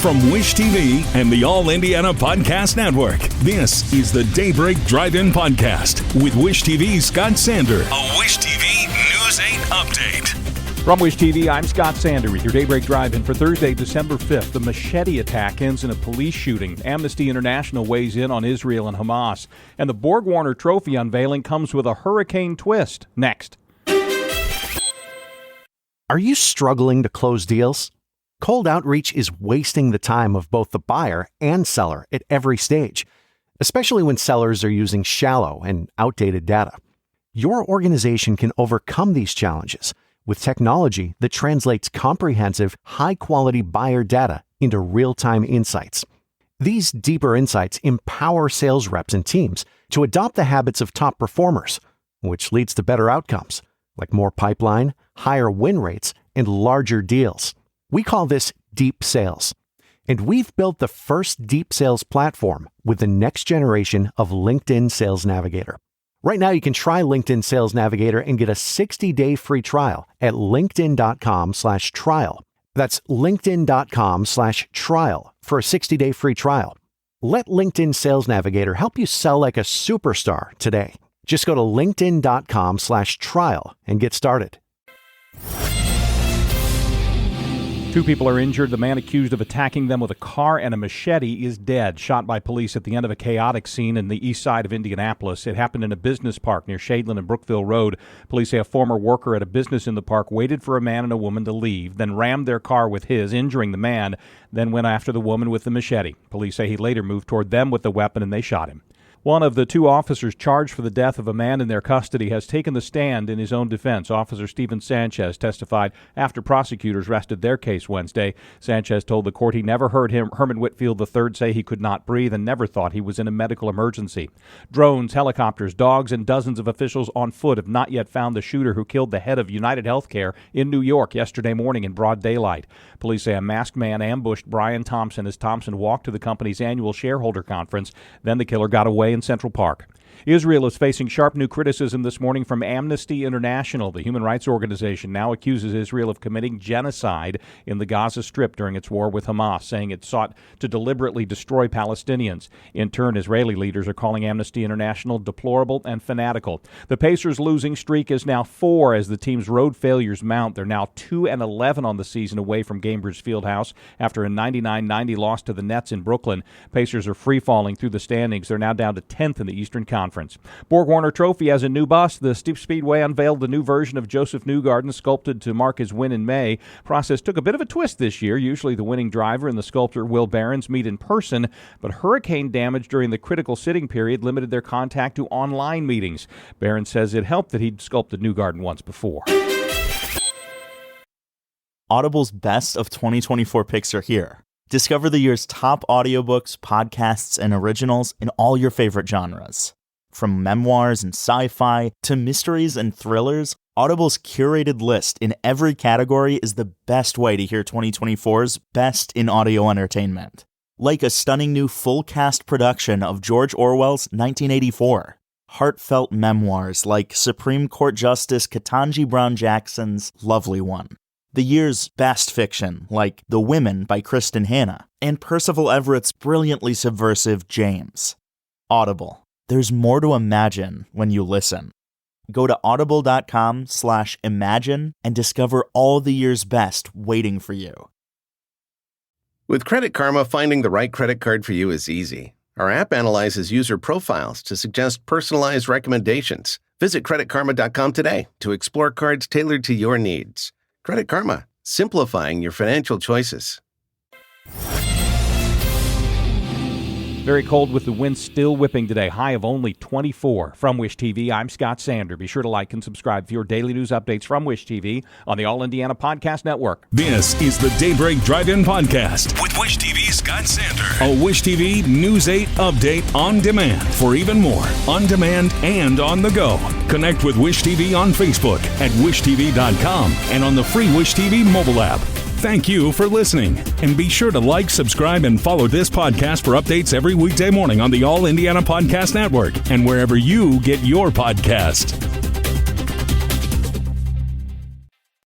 From Wish TV and the All Indiana Podcast Network, this is the Daybreak Drive-In Podcast with Wish TV's Scott Sander. A Wish TV News 8 update. From Wish TV, I'm Scott Sander with your Daybreak Drive-In for Thursday, December 5th. The Machete attack ends in a police shooting. Amnesty International weighs in on Israel and Hamas. And the Borg Warner trophy unveiling comes with a hurricane twist. Next. Are you struggling to close deals? Cold outreach is wasting the time of both the buyer and seller at every stage, especially when sellers are using shallow and outdated data. Your organization can overcome these challenges with technology that translates comprehensive, high-quality buyer data into real-time insights. These deeper insights empower sales reps and teams to adopt the habits of top performers, which leads to better outcomes, like more pipeline, higher win rates, and larger deals. We call this deep sales. And we've built the first deep sales platform with the next generation of LinkedIn Sales Navigator. Right now, you can try LinkedIn Sales Navigator and get a 60-day free trial at linkedin.com/trial. That's linkedin.com/trial for a 60-day free trial. Let LinkedIn Sales Navigator help you sell like a superstar today. Just go to linkedin.com/trial and get started. 2 people are injured. The man accused of attacking them with a car and a machete is dead, shot by police at the end of a chaotic scene in the east side of Indianapolis. It happened in a business park near Shadeland and Brookville Road. Police say a former worker at a business in the park waited for a man and a woman to leave, then rammed their car with his, injuring the man, then went after the woman with the machete. Police say he later moved toward them with the weapon and they shot him. One of the 2 officers charged for the death of a man in their custody has taken the stand in his own defense. Officer Stephen Sanchez testified after prosecutors rested their case Wednesday. Sanchez told the court he never heard Herman Whitfield III say he could not breathe and never thought he was in a medical emergency. Drones, helicopters, dogs, and dozens of officials on foot have not yet found the shooter who killed the head of United Healthcare in New York yesterday morning in broad daylight. Police say a masked man ambushed Brian Thompson as Thompson walked to the company's annual shareholder conference. Then the killer got away in Central Park. Israel is facing sharp new criticism this morning from Amnesty International. The human rights organization now accuses Israel of committing genocide in the Gaza Strip during its war with Hamas, saying it sought to deliberately destroy Palestinians. In turn, Israeli leaders are calling Amnesty International deplorable and fanatical. The Pacers' losing streak is now 4 as the team's road failures mount. They're now 2-11 on the season away from Gainbridge Fieldhouse after a 99-90 loss to the Nets in Brooklyn. Pacers are free-falling through the standings. They're now down to 10th in the Eastern Conference. Borg Warner Trophy has a new bust. The Steep Speedway unveiled the new version of Joseph Newgarden, sculpted to mark his win in May. Process took a bit of a twist this year. Usually the winning driver and the sculptor Will Behrens meet in person, but hurricane damage during the critical sitting period limited their contact to online meetings. Behrens says it helped that he'd sculpted Newgarden once before. Audible's Best of 2024 picks are here. Discover the year's top audiobooks, podcasts, and originals in all your favorite genres. From memoirs and sci-fi to mysteries and thrillers, Audible's curated list in every category is the best way to hear 2024's best in audio entertainment. Like a stunning new full-cast production of George Orwell's 1984. Heartfelt memoirs like Supreme Court Justice Ketanji Brown Jackson's Lovely One. The year's best fiction, like The Women by Kristen Hanna, and Percival Everett's brilliantly subversive James. Audible. There's more to imagine when you listen. Go to audible.com/imagine and discover all the year's best waiting for you. With Credit Karma, finding the right credit card for you is easy. Our app analyzes user profiles to suggest personalized recommendations. Visit creditkarma.com today to explore cards tailored to your needs. Credit Karma, simplifying your financial choices. Very cold with the wind still whipping today. High of only 24. From Wish TV, I'm Scott Sander. Be sure to like and subscribe for your daily news updates from Wish TV on the All Indiana Podcast Network. This is the Daybreak Drive-In Podcast with Wish TV's Scott Sander. A Wish TV News 8 update on demand for even more on demand and on the go. Connect with Wish TV on Facebook at wishtv.com and on the free Wish TV mobile app. Thank you for listening, and be sure to like, subscribe, and follow this podcast for updates every weekday morning on the All Indiana Podcast Network and wherever you get your podcast.